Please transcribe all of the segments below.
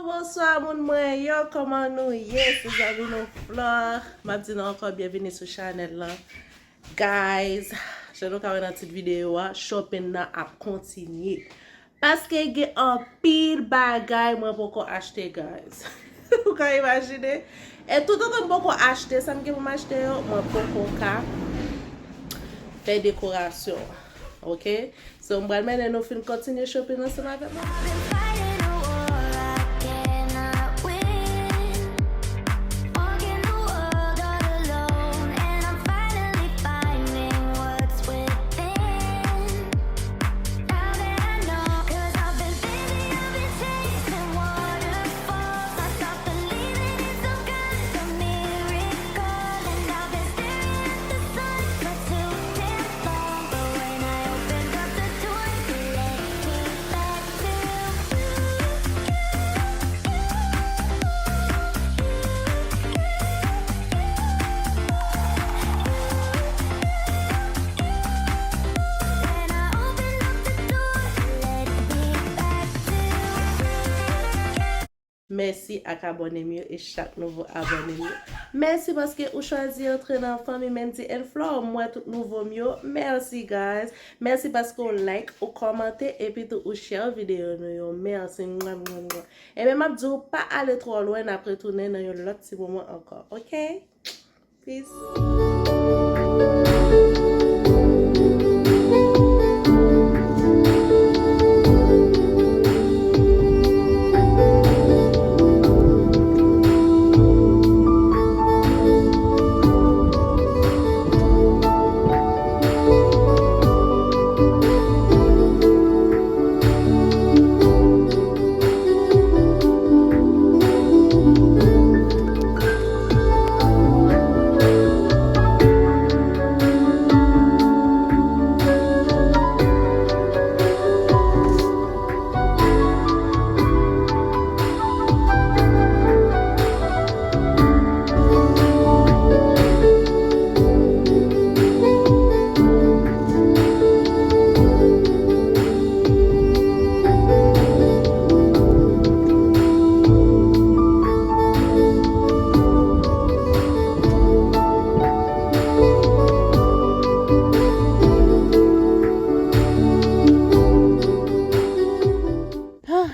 Bonsoir moun mwen, yo koman nou ye, se zami nou Flore. M'a di nou ankon bienveni sou channel la. Guys, je nou ka wè nan tit video a, shopping nan ap kontinye. Paske ge an pil bagay mwen poko achete guys. Ou ka imagine? E tout an mwen poko achete, sa mge mwen achete yo, mwen poko ka fè dekorasyon. Ok? So mwen menen nou fin kontinye shopping nan seman vè mwen. Merci ak abonnem yo et chaque nouveau abonnem yo. Merci parce que vous choisi entrer dans la famille Mendy Flore. Moi tout nouveau yo. Merci guys. Merci parce que vous like, vous commentez et puis tout vous share vidéo yo. Merci. Et même abdi pas aller trop loin après tourner dans un autre petit moment encore. OK? Peace.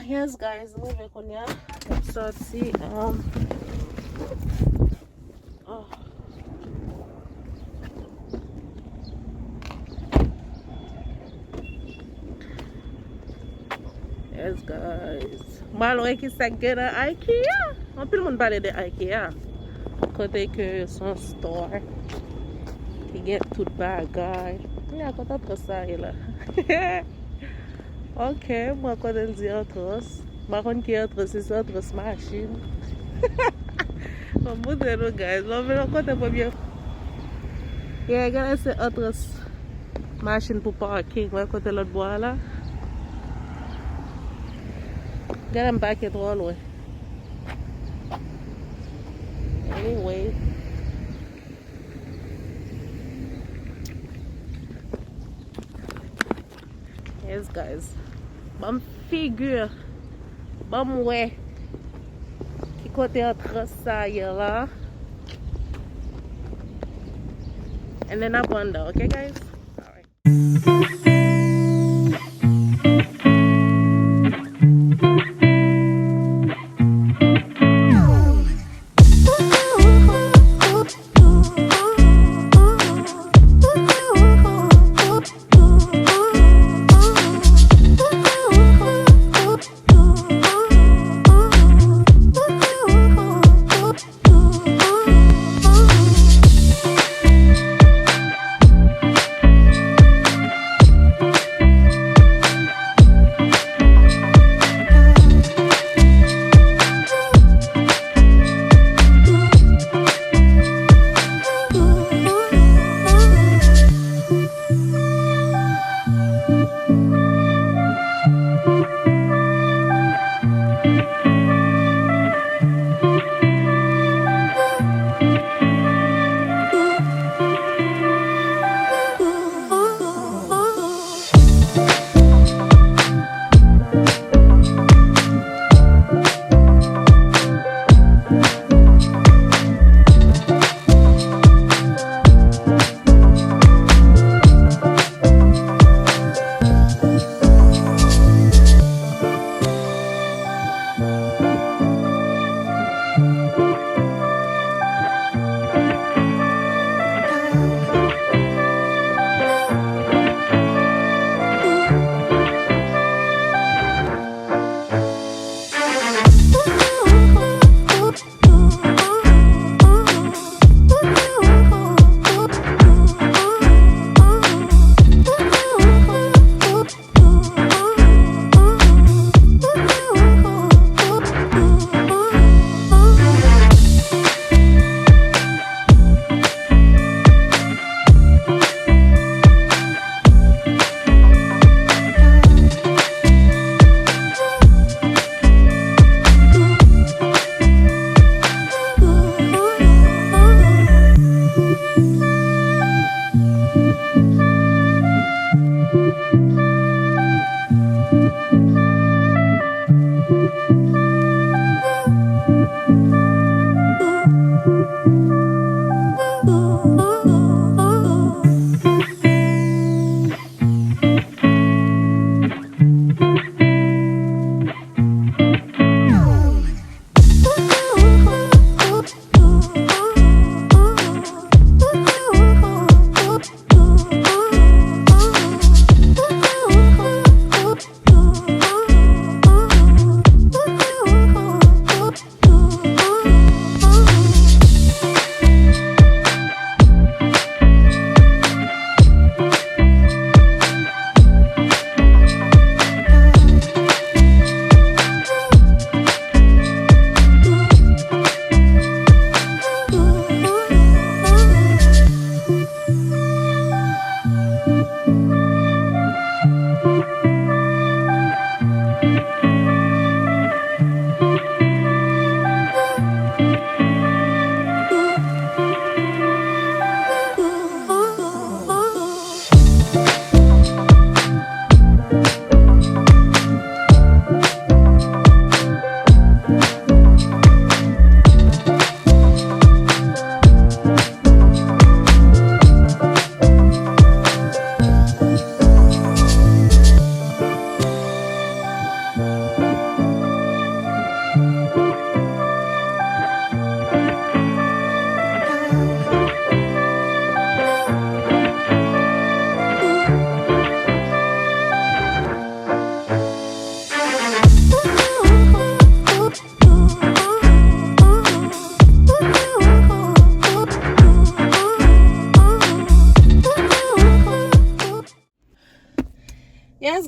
Yes guys, mwen ve kon ya sorti Yes guys, malgre ki sa gen an IKEA. Anpil moun pale de IKEA. Kote ke son store ki get tout bagay. Ya kote apre sa e la. Ok, mwen kote l di otros. Bakon ki otros, se otros machin. Mwen boute nou guys. Mwen kote pou byen. Yeah, gana se otros machin pou parking. Mwen kote lot bo la. Gana m paket rol we. Anyway. Yes guys. Bam figure. Bam we. Ki kote otros sa ye la. And then up under, okay guys? Alright.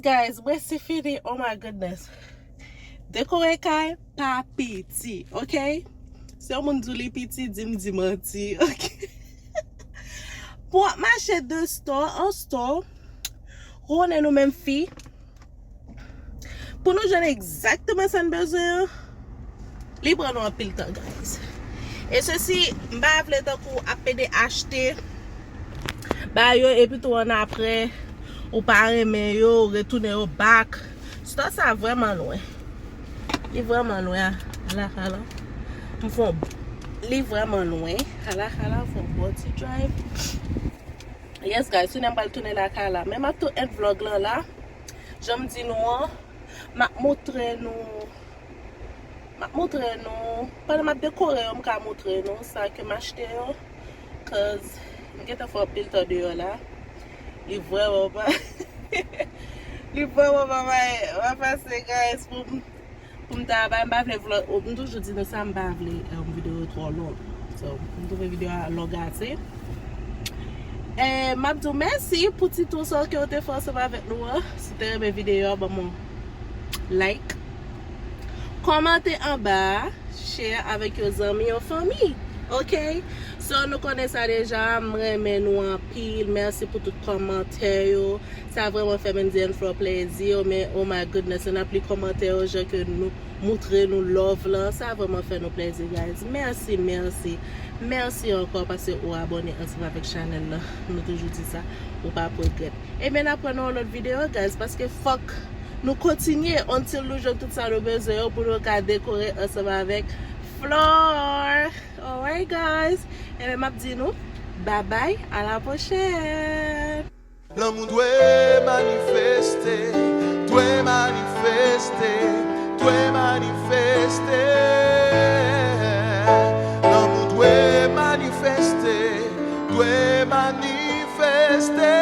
guys, wè se fini, oh my goodness. Dekore kay, pa piti, ok? Se yon moun dou li piti, di manti, ok? Pou m'achè de store, en store, rounen nou men fi, pou nou jene exactement san bezwen, li pran nou anpil tan, guys. E se si, mba vle tan kou apede achete, ba yo, e pito an apre, ou pa remen yo, ou retoune yo bak, sto sa vreman loin. Li vreman loin, hala. M'fon, li vreman loin, hala, m'fon body drive. Yes guys, sou nem bal toune la ka la. Men map tou en vlog la, jom di nou an, map motre nou, pwede map dekore yo mka motre nou, sa ke m'achete yo, cause, m'geta fò pil to de yo la, li vreman pa, va pase guys, pou mta ba, mba vle vlog, mdou jodi nou sa mba vle video tro long, so, mdou ve video a logate. Mabdou merci pour ti tout ça que vous avez fait avec nous. Si vous avez aimé vidéo, like, commentez en bas, share avec vos amis et famille. Ok? So nous connaissons ça déjà, mais nous en pile. Merci pour tout commentaire. Ça a vraiment fait Mendy Flore plaisir. Mais oh my goodness, on a plus de commentaires que nous montrer nous love là. Ça a vraiment fait nous plaisir, guys. Merci encore parce que vous abonnez ensemble avec la chaîne là. Nous toujours dit ça, ou pas regret. Et maintenant prenons l'autre vidéo, guys, parce que fuck, nous continuons until nous jouons tout ça le besoin pour nous décorer ensemble avec Flore. Alright guys, et bien m'a dit nous bye bye, à la prochaine. L'amour doit manifester, doit manifester, doit manifester. L'amour doit manifester, doit manifester.